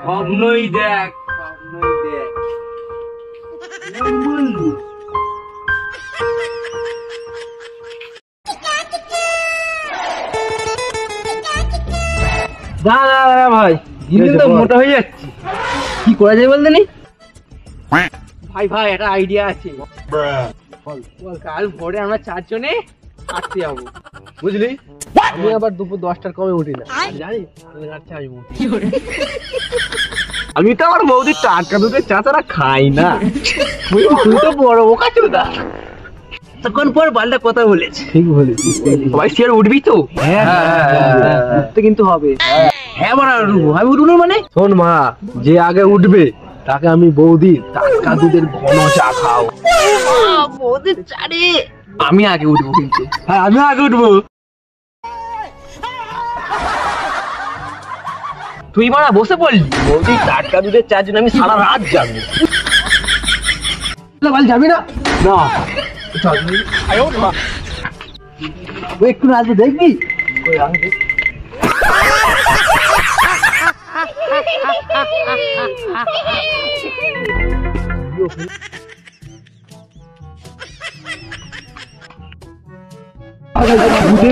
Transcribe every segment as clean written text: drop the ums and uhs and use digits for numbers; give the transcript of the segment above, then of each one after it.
স্বপ্নই দেখ, স্বপ্নই দেখ। দাদা ভাই, দিন তো মোটা হয়ে যাচ্ছি, কি করা যায় বলতে নি? ভাই ভাই একটা আইডিয়া আছে, কাল ভোরে আমরা 4 জনে কাটতে যাবো, বুঝলি? আমি আবার দুপুর 10টার কমে উঠি না, জানিস? আমি তো আমার বৌদির টাটকা দুধের চা তারা খাই না। তুই তো বড় বোকা চোদা। তখন পর বালটা কথা বলেছে, ঠিক বলেছিস। ভাই শেয়ার উঠবি তো? হ্যাঁ উঠতে কিন্তু হবে। হ্যাঁ মারা উঠবো, আমি উঠবো মানে? শোন মা, যে আগে উঠবে তাকে আমি বৌদির টাটকা দুধের ঘন চা খাও। বৌদির চা রে, আমি আগে উঠবো কিন্তু। হ্যাঁ আমি আগে উঠবো। তুই মারা বসে পড়লি, বৌদির টাটকা দুধের চার জন্য আমি সারা রাত যাবো। যাবি না? না একটু রাতে দেখবি।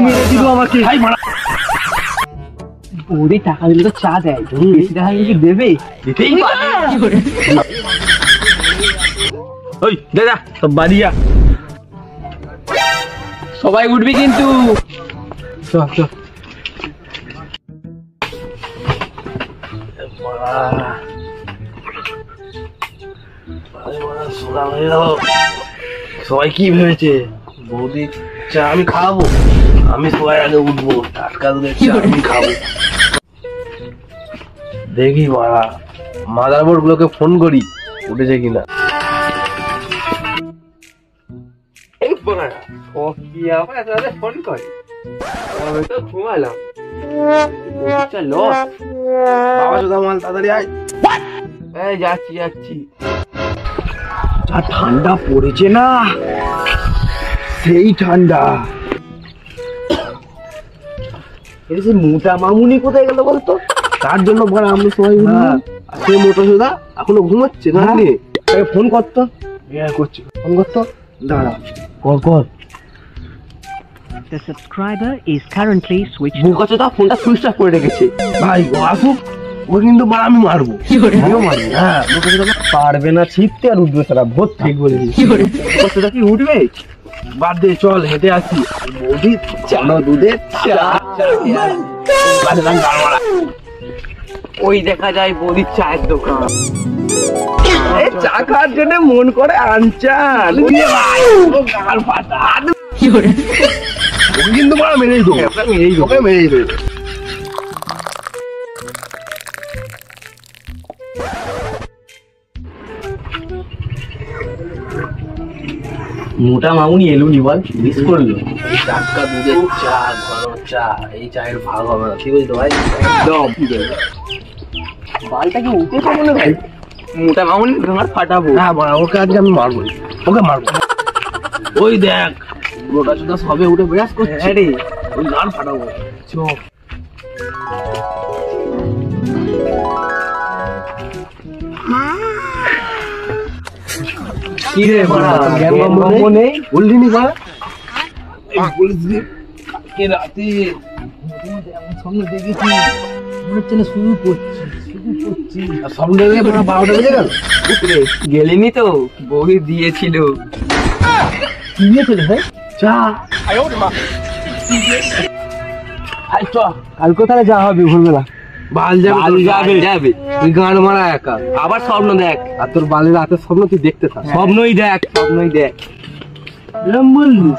মেরে দিল আমাকে। বৌদি টাকা দিলে তো চা দেয়, বেশি টাকা দিলে দেবে? দিতেই পারে। ওই দাদা সব বাড়ি যা, সবাই উঠবি কিন্তু। চল চল। সবাই কি ভেবেছে বৌদি চা আমি খাওয়াবো? আমি সবাই আগে উঠবো, টাটকা দুধের চা আমি খাবো। দেখি মাদারবোর্ড গুলোকে ফোন করি উঠেছে কিনা। ফোন করে তো ঘুমালাম। বাবা চোদা মাল তাড়াতাড়ি আয়। যাচ্ছি যাচ্ছি। যা ঠান্ডা পড়েছে না, সেই ঠান্ডা। মোটা মামুনি কোথায় গেল বলতো? তার জন্য বল আমরা সবাই সে মোটা সোদা এখনো ঘুমাচ্ছে না। ফোন করতো, করছি ফোন করতো। দাঁড়া কর কর। The subscriber is currently switched. বোকা চোদা ফোনটা সুইচ অফ করে রেখেছে। ভাই ও আসুক, ও কিন্তু আমি মারবো। আমিও মারি। হ্যাঁ পারবে না ছিটতে আর উঠবে সারা ভোর। ঠিক বলেছিস। সেটা কি উঠবে? বাদ দে, চল হেঁটে আসি। বৌদি চালো দুধের চা। ওই দেখা যায় বৌদির চায়ের দোকান। চা খাওয়ার জন্য মন করে আনচান। কিন্তু মেরেই দেবো, মেরেই দেবো। মোটা মামুনি এলুনি বল, মিস করলো। টাটকা দুধের চা, ঘন চা, এই চায়ের ভাগ হবে না। কি বলতো ভাই? একদম বালটা কি উঠেছে মনে ভাই? মোটা মামুনি তোমার ফাটাবো। হ্যাঁ ওকে আজকে আমি মারবো, ওকে মারবো। ওই দেখ গোটা চোদা সবে উঠে ব্রাশ করছে। হ্যাঁ রে, ওই গান ফাটাবো। চোখ কি রে মনে বললি নি বা? কালকে রাতে স্বপ্ন দেখেছি, মনে হচ্ছে না শুরু করছি। স্বপ্ন দেখে 12টা বেজে গেল। গেলিনি তো, বৌদি দিয়েছিল। কি দিয়েছিল ভাই? চা। কাল কোথায় যা হবে ভোরবেলা? বাল যাবে তুই গান মারা একা, আবার স্বপ্ন দেখ। আর তোর বালের রাতের স্বপ্ন তুই দেখতে থাক। স্বপ্নই দেখ, স্বপ্নই দেখ। বললু